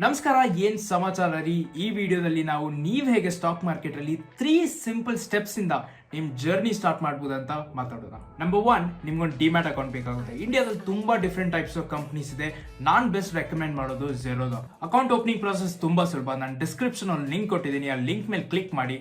ನಮಸ್ಕಾರ, ಏನ್ ಸಮಾಚಾರ ರೀ. ಈ ವಿಡಿಯೋದಲ್ಲಿ ನಾವು ಹೇಗೆ ಸ್ಟಾಕ್ ಮಾರ್ಕೆಟ್ ಅಲ್ಲಿ 3 ಸಿಂಪಲ್ ಸ್ಟೆಪ್ಸ್ ಇಂದ ನಿಮ್ ಜರ್ನಿ ಸ್ಟಾರ್ಟ್ ಮಾಡಬಹುದು ಅಂತ ಮಾತಾಡೋಣ. ನಂಬರ್ 1, ನಿಮ್ಗೊಂದು ಡಿಮ್ಯಾಟ್ ಅಕೌಂಟ್ ಬೇಕಾಗುತ್ತೆ. ಇಂಡಿಯಾದಲ್ಲಿ ತುಂಬಾ ಡಿಫ್ರೆಂಟ್ ಟೈಪ್ಸ್ ಆಫ್ ಕಂಪನೀಸ್ ಇದೆ. ನಾನ್ ಬೆಸ್ಟ್ ರೆಕಮೆಂಡ್ ಮಾಡೋದು ಝೆರೋದ. ಅಕೌಂಟ್ ಓಪನಿಂಗ್ ಪ್ರೊಸೆಸ್ ತುಂಬಾ ಸುಲಭ. ನಾನು ಡಿಸ್ಕ್ರಿಪ್ಷನ್ ಅಲ್ಲಿ ಲಿಂಕ್ ಕೊಟ್ಟಿದ್ದೀನಿ. ಆ ಲಿಂಕ್ ಮೇಲೆ ಕ್ಲಿಕ್ ಮಾಡಿ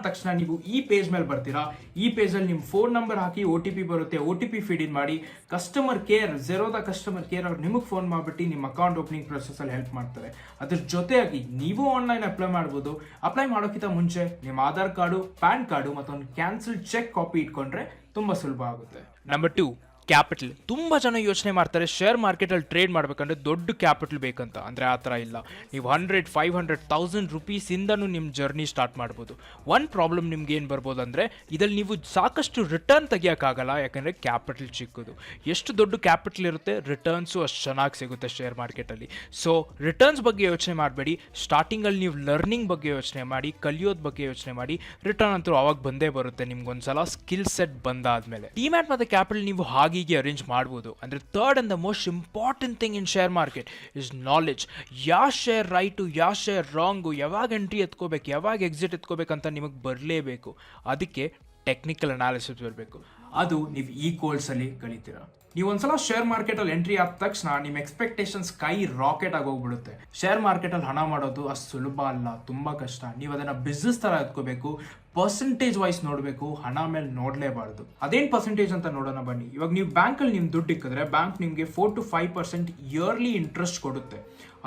ತಕ್ಷಣ ನೀವು ಈ ಪೇಜ್ ಮೇಲೆ ಬರ್ತೀರಾ. ಈ ಪೇಜ್ ಅಲ್ಲಿ ನಿಮ್ ಫೋನ್ ನಂಬರ್ ಹಾಕಿ OTP ಬರುತ್ತೆ. OTP ಫೀಡ್ ಇನ್ ಮಾಡಿ customer care, Zerodha customer care ಅವ್ರು ನಿಮಗೆ ಫೋನ್ ಮಾಡ್ಬಿಟ್ಟು ನಿಮ್ಮ ಅಕೌಂಟ್ ಓಪನಿಂಗ್ ಪ್ರೊಸೆಸ್ ಅಲ್ಲಿ ಹೆಲ್ಪ್ ಮಾಡ್ತಾರೆ. ಅದ್ರ ಜೊತೆಯಾಗಿ ನೀವು ಆನ್ಲೈನ್ ಅಪ್ಲೈ ಮಾಡಬಹುದು. ಅಪ್ಲೈ ಮಾಡೋಕ್ಕಿಂತ ಮುಂಚೆ ನಿಮ್ಮ ಆಧಾರ್ ಕಾರ್ಡು, ಪ್ಯಾನ್ ಕಾರ್ಡು ಮತ್ತೊಂದು ಕ್ಯಾನ್ಸಲ್ ಚೆಕ್ ಕಾಪಿ ಇಟ್ಕೊಂಡ್ರೆ ತುಂಬಾ ಸುಲಭ ಆಗುತ್ತೆ. Number 2, capital. ತುಂಬಾ ಜನ ಯೋಚನೆ ಮಾಡ್ತಾರೆ ಶೇರ್ ಮಾರ್ಕೆಟ್ ಅಲ್ಲಿ ಟ್ರೇಡ್ ಮಾಡ್ಬೇಕಂದ್ರೆ ದೊಡ್ಡ ಕ್ಯಾಪಿಟಲ್ ಬೇಕಂತ. ಅಂದ್ರೆ ಆ ಥರ ಇಲ್ಲ. ನೀವು 100, 500, 1000 ರುಪೀಸ್ ಇಂದನೂ ನಿಮ್ಮ ಜರ್ನಿ ಸ್ಟಾರ್ಟ್ ಮಾಡ್ಬೋದು. ಒನ್ ಪ್ರಾಬ್ಲಮ್ ನಿಮ್ಗೆ ಏನು ಬರ್ಬೋದು ಅಂದ್ರೆ ಇದ್ರಲ್ಲಿ ನೀವು ಸಾಕಷ್ಟು ರಿಟರ್ನ್ ತೆಗಿಯೋಕ್ಕಾಗಲ್ಲ, ಯಾಕಂದ್ರೆ ಕ್ಯಾಪಿಟಲ್ ಚಿಕ್ಕದು. ಎಷ್ಟು ದೊಡ್ಡ ಕ್ಯಾಪಿಟಲ್ ಇರುತ್ತೆ, ರಿಟರ್ನ್ಸು ಅಷ್ಟು ಚೆನ್ನಾಗಿ ಸಿಗುತ್ತೆ ಶೇರ್ ಮಾರ್ಕೆಟಲ್ಲಿ. ಸೊ ರಿಟರ್ನ್ಸ್ ಬಗ್ಗೆ ಯೋಚನೆ ಮಾಡಬೇಡಿ. ಸ್ಟಾರ್ಟಿಂಗಲ್ಲಿ ನೀವು ಲರ್ನಿಂಗ್ ಬಗ್ಗೆ ಯೋಚನೆ ಮಾಡಿ, ಕಲಿಯೋದ್ ಬಗ್ಗೆ ಯೋಚನೆ ಮಾಡಿ. ರಿಟರ್ನ್ ಅಂತೂ ಅವಾಗ ಬಂದೇ ಬರುತ್ತೆ ನಿಮ್ಗೊಂದ್ಸಲ ಸ್ಕಿಲ್ ಸೆಟ್ ಬಂದಾದ್ಮೇಲೆ. ಡಿಮ್ಯಾಟ್ ಮತ್ತೆ ಕ್ಯಾಪಿಟಲ್ ನೀವು ಹಾಗೆ ಅರೇಂಜ್ ಮಾಡಬಹುದು. ಅಂದ್ರೆ third and the most important thing in share market is knowledge. ಯಾವ ಶೇರ್ ರೈಟು, ಯಾವ ಶೇರ್ ರಾಂಗು, ಯಾವಾಗ ಎಂಟ್ರಿ ಎತ್ಕೋಬೇಕು, ಯಾವಾಗ ಎಕ್ಸಿಟ್ ಎತ್ಕೋಬೇಕಂತ ನಿಮಗೆ ಬರಲೇಬೇಕು. ಅದಕ್ಕೆ ಟೆಕ್ನಿಕಲ್ ಅನಾಲಿಸಿಸ್ ಬರಬೇಕು. ಅದು ನೀವು ಈ ಕೋರ್ಸ್ ಅಲ್ಲಿ ಕಲಿತೀರಾ. ನೀವು ಒಂದ್ಸಲ ಶೇರ್ ಮಾರ್ಕೆಟ್ ಅಲ್ಲಿ ಎಂಟ್ರಿ ಆದ ತಕ್ಷಣ ನಿಮ್ಮ ಎಕ್ಸ್ಪೆಕ್ಟೇಷನ್ ಸ್ಕೈ ರಾಕೆಟ್ ಆಗಿ ಹೋಗ್ಬಿಡುತ್ತೆ. ಶೇರ್ ಮಾರ್ಕೆಟ್ ಅಲ್ಲಿ ಹಣ ಮಾಡೋದು ಅಷ್ಟು ಸುಲಭ ಅಲ್ಲ, ತುಂಬಾ ಕಷ್ಟ. ನೀವು ಅದನ್ನ ಬಿಸ್ನೆಸ್ ತರ ಎತ್ಕೋಬೇಕು. ಪರ್ಸೆಂಟೇಜ್ ವೈಸ್ ನೋಡಬೇಕು, ಹಣ ಮೇಲೆ ನೋಡಲೇಬಾರ್ದು. ಅದೇನ್ ಪರ್ಸೆಂಟೇಜ್ ಅಂತ ನೋಡೋಣ ಬನ್ನಿ. ಇವಾಗ ನೀವು ಬ್ಯಾಂಕ್ ಅಲ್ಲಿ ನಿಮ್ ದುಡ್ಡು ಇಕ್ಕಿದ್ರೆ ಬ್ಯಾಂಕ್ ನಿಮ್ಗೆ 4 to 5% ಇಯರ್ಲಿ ಇಂಟ್ರೆಸ್ಟ್ ಕೊಡುತ್ತೆ.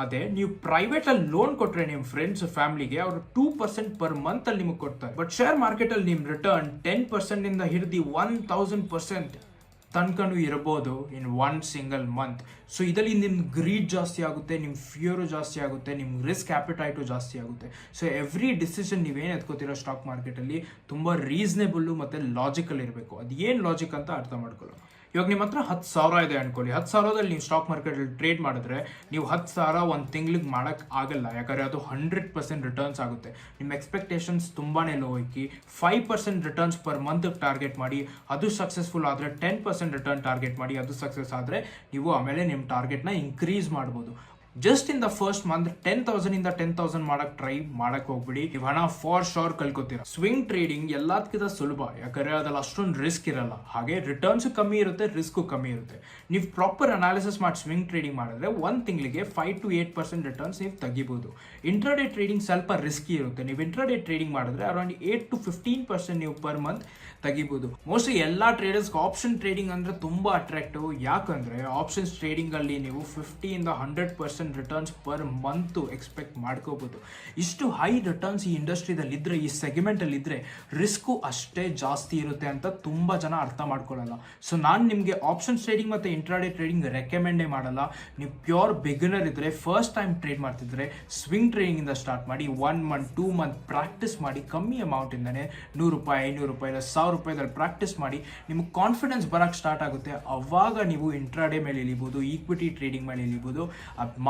ಅದೇ ನೀವು ಪ್ರೈವೇಟ್ ಅಲ್ಲಿ ಲೋನ್ ಕೊಟ್ರೆ ನಿಮ್ಮ ಫ್ರೆಂಡ್ಸ್, ಫ್ಯಾಮಿಲಿಗೆ ಅವರು 2% ಪರ್ ಮಂತ್ ಅಲ್ಲಿ ನಿಮಗೆ ಕೊಡ್ತಾರೆ. ಬಟ್ ಶೇರ್ ಮಾರ್ಕೆಟ್ ಅಲ್ಲಿ ನಿಮ್ ರಿಟರ್ನ್ 10% ಇಂದ ಹಿಡಿದು 1000% ತನ್ಕನೂ ಇರಬಹುದು ಇನ್ 1 ಸಿಂಗಲ್ ಮಂತ್. ಸೊ ಇದರಲ್ಲಿ ನಿಮ್ ಗ್ರೀಡ್ ಜಾಸ್ತಿ ಆಗುತ್ತೆ, ನಿಮ್ ಫಿಯರು ಜಾಸ್ತಿ ಆಗುತ್ತೆ, ನಿಮ್ ರಿಸ್ಕ್ ಆಪಿಟೈಟು ಜಾಸ್ತಿ ಆಗುತ್ತೆ. ಸೊ ಎವ್ರಿ ಡಿಸಿಷನ್ ನೀವೇನು ಎತ್ಕೋತಿರೋ ಸ್ಟಾಕ್ ಮಾರ್ಕೆಟ್ ಅಲ್ಲಿ ತುಂಬಾ ರೀಸನೇಬಲ್ ಮತ್ತೆ ಲಾಜಿಕಲ್ ಇರಬೇಕು. ಅದು ಏನ್ ಲಾಜಿಕ್ ಅಂತ ಅರ್ಥ ಮಾಡ್ಕೊಳ್ಳೋ. ಇವಾಗ ನಿಮ್ಮ ಹತ್ರ 10,000 ಇದೆ ಅನ್ಕೊಳ್ಳಿ. 10,000ದಲ್ಲಿ ನೀವು ಸ್ಟಾಕ್ ಮಾರ್ಕೆಟ್ ಅಲ್ಲಿ ಟ್ರೇಡ್ ಮಾಡಿದ್ರೆ ನೀವು 10,000 ಒಂದು ತಿಂಗಳಿಗೆ ಮಾಡಕ್ ಆಗಲ್ಲ, ಯಾಕಂದ್ರೆ ಅದು 100% ರಿಟರ್ನ್ಸ್ ಆಗುತ್ತೆ. ನಿಮ್ಮ ಎಕ್ಸ್ಪೆಕ್ಟೇಷನ್ಸ್ ತುಂಬಾನೇ ಲೋ ಇಕ್ಕಿ 5% ರಿಟರ್ನ್ಸ್ ಪರ್ ಮಂತ್ ಟಾರ್ಗೆಟ್ ಮಾಡಿ. ಅದು ಸಕ್ಸಸ್ಫುಲ್ ಆದ್ರೆ 10% ರಿಟರ್ನ್ ಟಾರ್ಗೆಟ್ ಮಾಡಿ. ಅದು ಸಕ್ಸಸ್ ಆದ್ರೆ ನೀವು ಆಮೇಲೆ ನಿಮ್ಮ ಟಾರ್ಗೆಟ್ನ ಇನ್ಕ್ರೀಸ್ ಮಾಡ್ಬೋದು. Just in the first month 10,000 ಇಂದ 10,000 ಮಾಡಕ್ ಟ್ರೈ ಮಾಡಕ್ ಹೋಗ್ಬಿಡಿ. ನೀವು ಹಣ ಫಾರ್ ಶೋರ್ ಕಲ್ಕೋತೀರಾ. ಸ್ವಿಂಗ್ ಟ್ರೇಡಿಂಗ್ ಎಲ್ಲದಕ್ಕಿಂತ ಸುಲಭ, ಯಾಕಂದ್ರೆ ಅದ್ರಲ್ಲಿ ಅಷ್ಟೊಂದು ರಿಸ್ಕ್ ಇರಲ್ಲ. ಹಾಗೆ ರಿಟರ್ನ್ಸ್ ಕಮ್ಮಿ ಇರುತ್ತೆ, ರಿಸ್ಕ್ ಕಮ್ಮಿ ಇರುತ್ತೆ. ನೀವು ಪ್ರಾಪರ್ ಅನಾಲಿಸಿಸ್ ಮಾಡಿ ಸ್ವಿಂಗ್ ಟ್ರೇಡಿಂಗ್ ಮಾಡಿದ್ರೆ 1 ತಿಂಗಳಿಗೆ 5 to 8% ರಿಟರ್ನ್ಸ್ ನೀವು ತೆಗಿಬಹುದು. ಇಂಟ್ರಾಡೇ ಟ್ರೇಡಿಂಗ್ ಸ್ವಲ್ಪ ರಿಸ್ಕಿ ಇರುತ್ತೆ. ನೀವು ಇಂಟ್ರಾಡೇ ಟ್ರೇಡಿಂಗ್ ಮಾಡಿದ್ರೆ ಅರೌಂಡ್ 8 to 15% ನೀವು ಪರ್ ಮಂತ್ ತೆಗಿಬಹುದು. ಮೋಸ್ಟ್ಲಿ ಎಲ್ಲಾ ಟ್ರೇಡರ್ಸ್ ಆಪ್ಷನ್ ಟ್ರೇಡಿಂಗ್ ಅಂದ್ರೆ ತುಂಬಾ ಅಟ್ರಾಕ್ಟಿವ್. ಯಾಕಂದ್ರೆ ಆಪ್ಷನ್ಸ್ ಟ್ರೇಡಿಂಗ್ ಅಲ್ಲಿ ನೀವು 50 ಇಂದ 100% ರಿಟರ್ನ್ಸ್ ಪರ್ ಮಂತ್ ಎಕ್ಸ್ಪೆಕ್ಟ್ ಮಾಡ್ಕೋಬಹುದು. ಇಷ್ಟು ಹೈ ರಿಟರ್ನ್ಸ್ ಈ ಇಂಡಸ್ಟ್ರಿದಲ್ಲಿ ಇದ್ರೆ, ಈ ಸೆಗ್ಮೆಂಟ್ ಅಲ್ಲಿ ಇದ್ರೆ ರಿಸ್ಕು ಅಷ್ಟೇ ಜಾಸ್ತಿ ಇರುತ್ತೆ ಅಂತ ತುಂಬಾ ಜನ ಅರ್ಥ ಮಾಡ್ಕೊಳ್ಳಲ್ಲ. ಸೊ ನಾನು ನಿಮ್ಗೆ ಆಪ್ಷನ್ಸ್ ಟ್ರೇಡಿಂಗ್ ಮತ್ತೆ ಇಂಟ್ರಾಡೇ ಟ್ರೇಡಿಂಗ್ ರೆಕಮೆಂಡೇ ಮಾಡಲ್ಲ. ನೀವು ಪ್ಯೂರ್ ಬಿಗಿನರ್ ಇದ್ರೆ, ಫಸ್ಟ್ ಟೈಮ್ ಟ್ರೇಡ್ ಮಾಡ್ತಿದ್ರೆ ಸ್ವಿಂಗ್ ಟ್ರೇಡಿಂಗ್ ಇಂದ ಸ್ಟಾರ್ಟ್ ಮಾಡಿ. 1 month 2 month ಪ್ರಾಕ್ಟೀಸ್ ಮಾಡಿ. ಕಮ್ಮಿ ಅಮೌಂಟ್ ಇಂದಾನೆ ₹100, ₹500 ಇಲ್ಲ ₹1000 ಪ್ರಾಕ್ಟೀಸ್ ಮಾಡಿ. ನಿಮ್ಗೆ ಕಾನ್ಫಿಡೆನ್ಸ್ ಬರಕ್ ಸ್ಟಾರ್ಟ್ ಆಗುತ್ತೆ. ಅವಾಗ ನೀವು ಇಂಟ್ರಾಡೇ ಮೇಲೆ ಇಳಿಬಹುದು, ಈಕ್ವಿಟಿ ಟ್ರೇಡಿಂಗ್ ಮೇಲೆ ಇಳಿಬಹುದು.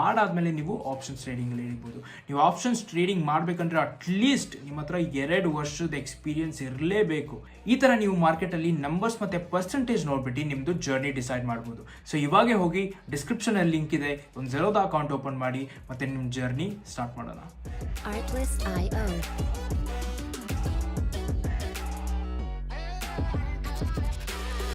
ಮಾಡಾದ್ಮೇಲೆ ನೀವು ಆಪ್ಷನ್ಸ್ ಟ್ರೇಡಿಂಗ್ ಅಲ್ಲಿ ಇರ್ಬೋದು. ನೀವು ಆಪ್ಷನ್ಸ್ ಟ್ರೇಡಿಂಗ್ ಮಾಡ್ಬೇಕಂದ್ರೆ ಅಟ್ಲೀಸ್ಟ್ ನಿಮ್ಮ ಹತ್ರ 2 ವರ್ಷದ ಎಕ್ಸ್ಪೀರಿಯನ್ಸ್ ಇರಲೇಬೇಕು. ಈ ತರ ನೀವು ಮಾರ್ಕೆಟ್ ಅಲ್ಲಿ ನಂಬರ್ಸ್ ಮತ್ತೆ ಪರ್ಸೆಂಟೇಜ್ ನೋಡ್ಬಿಟ್ಟು ನಿಮ್ದು ಜರ್ನಿ ಡಿಸೈಡ್ ಮಾಡಬಹುದು. ಸೊ ಇವಾಗೆ ಹೋಗಿ ಡಿಸ್ಕ್ರಿಪ್ಷನ್ ಅಲ್ಲಿ ಲಿಂಕ್ ಇದೆ, ಒಂದು ಝೆರೋದ ಅಕೌಂಟ್ ಓಪನ್ ಮಾಡಿ ಮತ್ತೆ ನಿಮ್ ಜರ್ನಿ ಸ್ಟಾರ್ಟ್ ಮಾಡೋಣ. Artlist.io